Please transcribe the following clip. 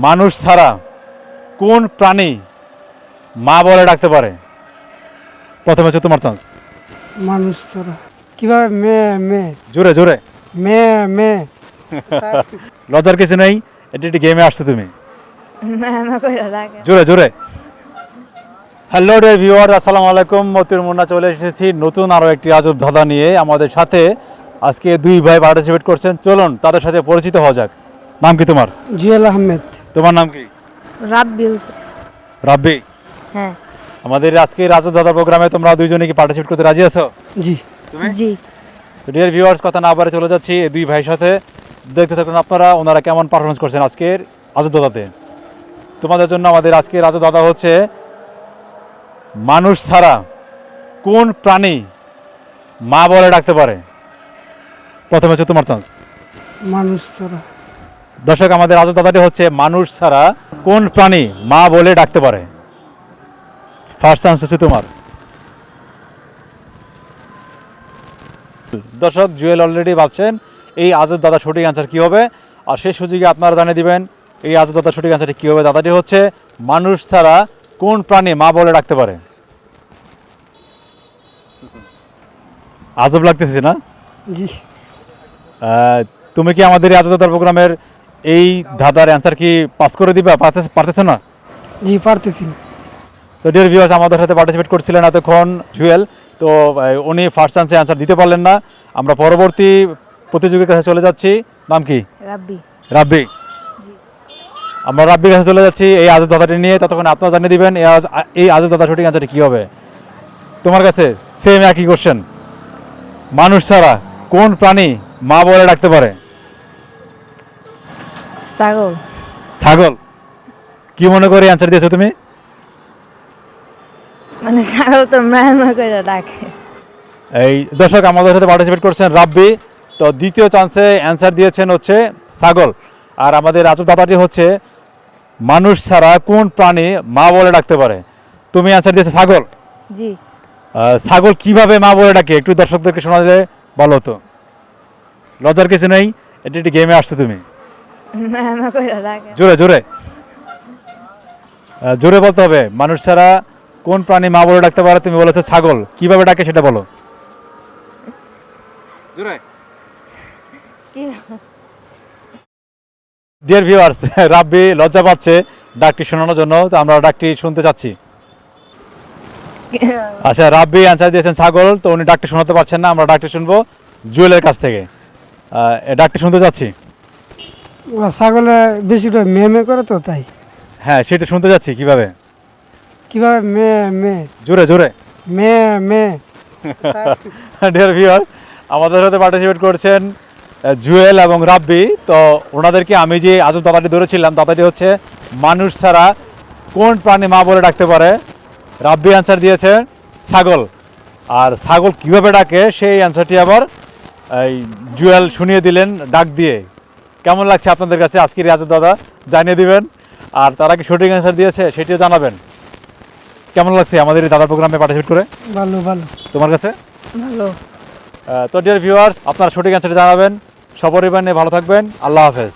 মানুষ ছাড়া কোন প্রাণী মা বলে ডাকতে পারে? প্রথমে হচ্ছে তোমার চান্স। মানুষ ছাড়া কিভাবে মেয়ে মেয়ে জোরে জোরে, মেয়ে মেয়ে লজ্জার কিছু নেই, এটি একটি গেমে আসছো তুমি। ম্যামা কইরা ডাকে। জোরে জোরে। হ্যালো ডিয়ার ভিউয়ার, আসসালামু আলাইকুম। মতিউর মুন্না চলে এসেছি নতুন আরও একটি আজব ধাঁধা নিয়ে। আমাদের সাথে আজকে দুই ভাই পার্টিসিপেট করছেন, চলুন তাদের সাথে পরিচিত হওয়া যাক। নাম কি তোমার? জুয়েল আহমেদ। তোমার নাম কি? রাব্বি হোসেন। রাব্বি। হ্যাঁ। আমাদের আজকের আজব ধাঁধা প্রোগ্রামে তোমরা দুইজনে কি পার্টিসিপেট করতে রাজি আছো? জি জি। ডিয়ার ভিউয়ার্স, কথা না বাড়ে চলে যাচ্ছি এই দুই ভাইয়ের সাথে। দেখতে থাকুন আপনারা ওনারা কেমন পারফরমেন্স করছেন আজকের আজব ধাঁধাতে। তোমাদের জন্য আমাদের আজকের আজব ধাঁধা হচ্ছে মানুষ ছাড়া কোন প্রাণী মা বলে ডাকতে পারে? প্রথমে হচ্ছে তোমার চান্স। মানুষ ছাড়া দর্শক, আমাদের আজব ধাঁধাটি হচ্ছে মানুষ ছাড়া কোন প্রাণী মা বলে ডাকতে পারে। ফার্স্ট চান্স হচ্ছে তোমার। দর্শক, জুয়েল অলরেডি ভাবছেন এই আজব দাদা সঠিক অ্যান্সার কী হবে, আর সেই সুযোগে আপনারা জানিয়ে দিবেন এই আজব দাদা সঠিক অ্যান্সারটি কী হবে। দাদাটি হচ্ছে মানুষ ছাড়া কোন প্রাণী মা বলে ডাকতে পারে। আজব লাগতেছে না? জি তুমি কি আমাদের এই আজব দাদার প্রোগ্রামের এই ধাঁধার অ্যান্সার কি পাস করে দিবা? পারতেছো না? জি পারতেছি না। তো ডিয়ার ভিউয়ার্স, আমাদের সাথে পার্টিসিপেট করছিলেন এতক্ষণ জুয়েল, তো উনি ফার্স্ট চান্সে অ্যান্সার দিতে পারলেন না। আমরা পরবর্তী প্রতিযোগীর কাছে চলে যাচ্ছি। নাম কি? রাব্বি। রাব্বি। আমরা রাব্বির কাছে চলে যাচ্ছি এই আজব দাদাটি নিয়ে। ততক্ষণ আপনারা জানিয়ে দিবেন এই আজব দাদা সঠিক অ্যান্সারটি কী হবে। তোমার কাছে সেম একই কোশ্চেন, মানুষ ছাড়া কোন প্রাণী মা বলে ডাকতে পারে? ছাগল। ছাগল। কি মনে করে অ্যান্সার দিয়েছো তুমি? মানে ছাগল তো ম্যামা কইরা ডাকে। এই দর্শক, আমাদের সাথে পার্টিসিপেট করছেন রাব্বি, তো দ্বিতীয় চান্সে অ্যান্সার দিয়েছেন হচ্ছে ছাগল। আর আমাদের আজব দাদাটি হচ্ছে মানুষ ছাড়া কোন প্রাণী মা বলে ডাকতে পারে। তুমি অ্যান্সার দিয়েছো ছাগল। জি। ছাগল কিভাবে মা বলে ডাকে একটু দর্শকদেরকে শোনালে বলো তো। লজ্জার কিছু নেই, এটি একটি গেমে আসছো তুমি। ম্যামা কইরা ডাকে। জোরে জোরে, জোরে বলতে হবে। মানুষ ছাড়া কোন প্রাণী মা বলে ডাকতে পারে? তুমি বলেছো ছাগল, কিভাবে ডাকে সেটা বলো। জোরে। কি? ডিয়ার ভিউয়ার্স, রাব্বি লজ্জা পাচ্ছে ডাকটি শোনানোর জন্য, তো আমরা ডাকটি শুনতে চাচ্ছি। আচ্ছা, রাব্বি অ্যান্সার দিয়েছেন ছাগল, তো উনি ডাকটি শোনাতে পারছেন না। আমরা ডাকটি শুনবো জুয়েলের কাছ থেকে। ডাকটি শুনতে চাচ্ছি। ছাগলে বেশিটা মেয়ে মেয়ে করে তো তাই। হ্যাঁ, সেটা শুনতে যাচ্ছি কিভাবে। কিভাবে মেয়ে মেয়ে জোরে জোরে। মেয়ে মেয়ে ডিয়ার ভিউয়ার্স, আমাদের সাথে পার্টিসিপেট করছেন জুয়েল এবং রাব্বি। তো ওনাদেরকে আমি যে আজব দাদাটি ধরেছিলাম, দাদাটি হচ্ছে মানুষ ছাড়া কোন প্রাণী মা বলে ডাকতে পারে। রাব্বি অ্যান্সার দিয়েছে ছাগল। আর ছাগল কিভাবে ডাকে সেই অ্যান্সারটি আবার এই জুয়েল শুনিয়ে দিলেন ডাক দিয়ে। কেমন লাগছে আপনাদের কাছে আজকের এই আজব দাদা জানিয়ে দিবেন। আর তারা কি সঠিক অ্যান্সার দিয়েছে সেটিও জানাবেন। কেমন লাগছে আমাদের এই দাদার প্রোগ্রামে পার্টিসিপেট করে? ভালো ভালো। তোমার কাছে? ভালো। তো ডিয়ার ভিউয়ার্স, আপনারা সঠিক অ্যান্সারটি জানাবেন। সপরিবার নিয়ে ভালো থাকবেন। আল্লাহ হাফেজ।